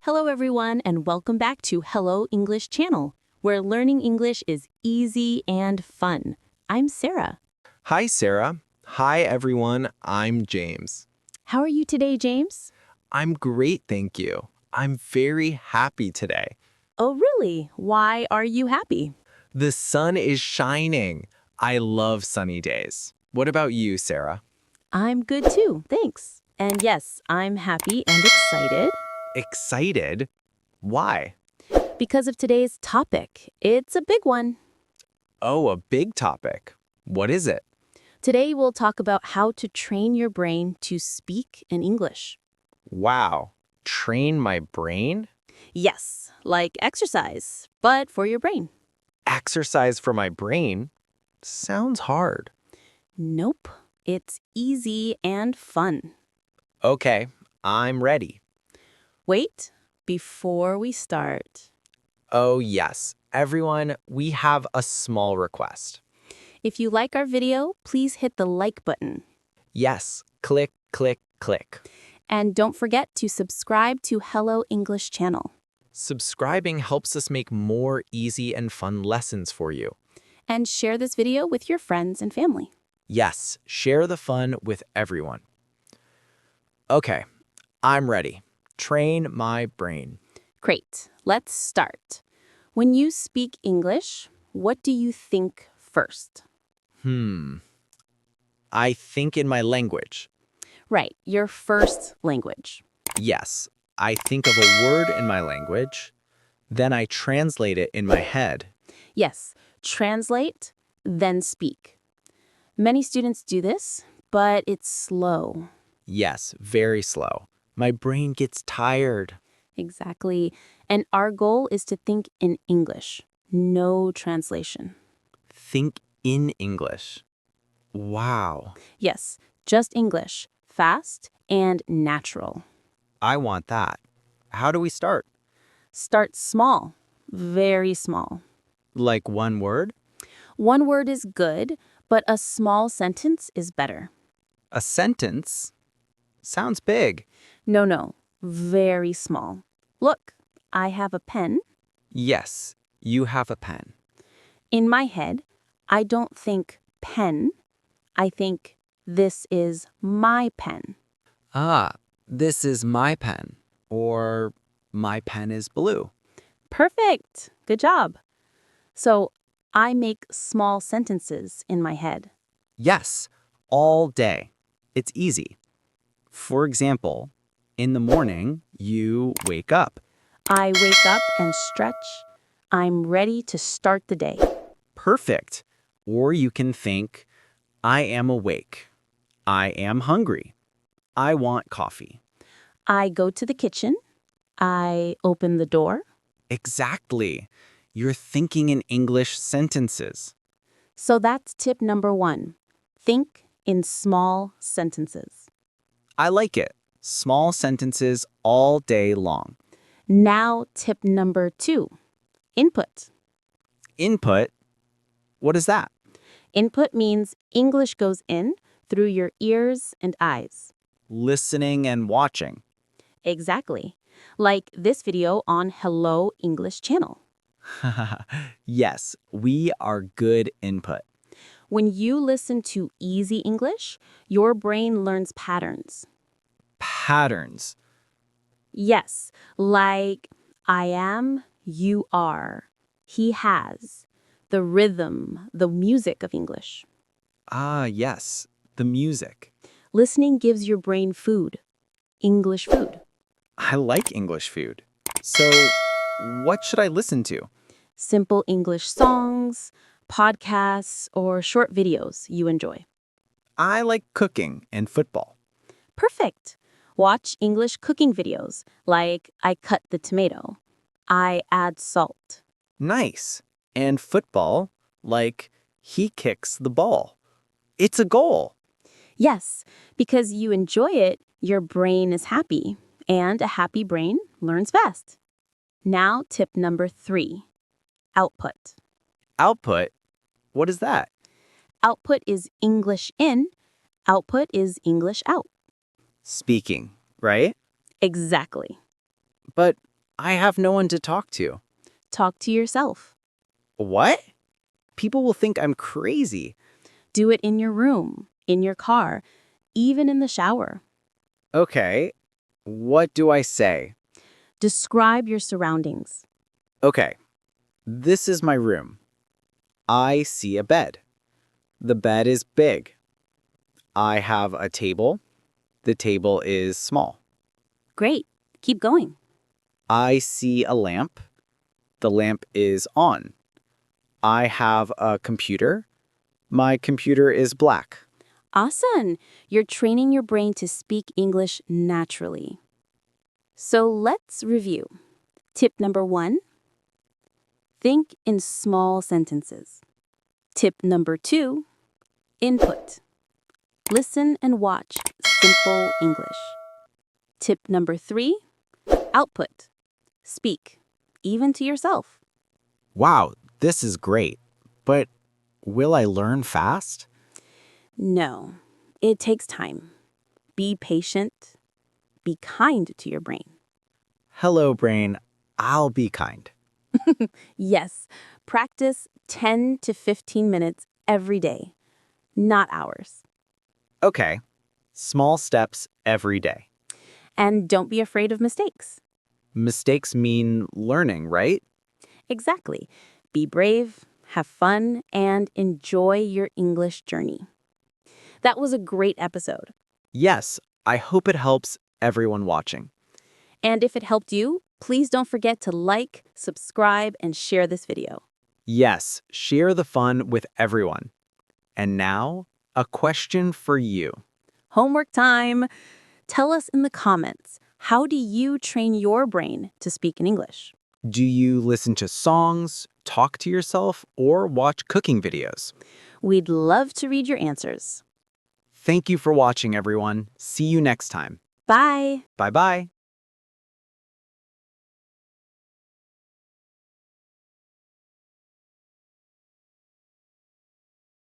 Hello, everyone, and welcome back to Hello English Channel, where learning English is easy and fun. I'm Sarah. Hi, Sarah. Hi, everyone. I'm James. How are you today, James? I'm great, thank you. I'm very happy today. Oh, really? Why are you happy? The sun is shining. I love sunny days. What about you, Sarah? I'm good too, thanks. And yes, I'm happy and excited Excited? Why? because of today's topic. It's a big one. Oh, a big topic. What is it? Today, we'll talk about how to train your brain to speak in English. Wow. Train my brain? Yes, like exercise, but for your brain. Exercise for my brain? Sounds hard. Nope, it's easy and fun. Okay, I'm ready. Wait, before we start, Oh, yes. Everyone, we have a small request. if you like our video, please hit the like button. Yes, click, click, click. And don't forget to subscribe to Hello English Channel. Subscribing helps us make more easy and fun lessons for you. And share this video with your friends and family. Yes, share the fun with everyone. Okay, I'm ready. Train my brain. Great, let's start. When you speak English, what do you think first? I think in my language. Right, your first language. Yes, I think of a word in my language, then I translate it in my head. Yes, translate, then speak. Many students do this, but it's slow. Yes, very slow. My brain gets tired. Exactly. And our goal is to think in English, no translation. Think in English. Wow. Yes, just English, fast and natural. I want that. How do we start? Start small, very small. Like one word? One word is good, but a small sentence is better. A sentence? Sounds big. No, very small. Look, I have a pen. Yes, you have a pen. In my head, I don't think pen. I think this is my pen. Ah, this is my pen. Or my pen is blue. Perfect. Good job. So I make small sentences in my head. Yes, all day. It's easy. For example, in the morning, you wake up. I wake up and stretch. I'm ready to start the day. Perfect. Or you can think, I am awake. I am hungry. I want coffee. I go to the kitchen. I open the door. Exactly. You're thinking in English sentences. So that's tip number 1. Think in small sentences. I like it. Small sentences all day long. Now tip number 2. Input. Input? What is that? Input means English goes in through your ears and eyes. Listening and watching. Exactly. Like this video on Hello English Channel. Yes, we are good input. When you listen to easy English, your brain learns patterns. Patterns. Yes, like I am, you are, he has. The rhythm, the music of English. Ah, yes, the music. Listening gives your brain food. English food. I like English food. So, what should I listen to? Simple English songs, podcasts, or short videos you enjoy. I like cooking and football. Perfect. Watch English cooking videos like I cut the tomato. I add salt. Nice. And football, like he kicks the ball. It's a goal. Yes, because you enjoy it, your brain is happy, and a happy brain learns fast. Now, tip number 3, output. Output? What is that? Output is English in, output is English out. Speaking, right? Exactly. But I have no one to talk to. Talk to yourself. What? People will think I'm crazy. Do it in your room, in your car, even in the shower. Okay, what do I say? Describe your surroundings. Okay, this is my room. I see a bed. The bed is big. I have a table. The table is small. Great. Keep going. I see a lamp. The lamp is on. I have a computer. My computer is black. Awesome. You're training your brain to speak English naturally. So let's review. Tip number 1, think in small sentences. Tip number 2, input. Listen and watch simple English. Tip number 3, output. Speak, even to yourself. Wow, this is great. But will I learn fast? No, it takes time. Be patient. Be kind to your brain. Hello, brain. I'll be kind. Yes, practice 10 to 15 minutes every day, not hours. Okay, small steps every day. And don't be afraid of mistakes. Mistakes mean learning, right? Exactly. Be brave, have fun, and enjoy your English journey. That was a great episode. Yes, I hope it helps everyone watching. And if it helped you, please don't forget to like, subscribe, and share this video. Yes, share the fun with everyone. And now, a question for you. Homework time! Tell us in the comments, how do you train your brain to speak in English? Do you listen to songs, talk to yourself, or watch cooking videos? We'd love to read your answers. Thank you for watching, everyone. See you next time. Bye! Bye-bye.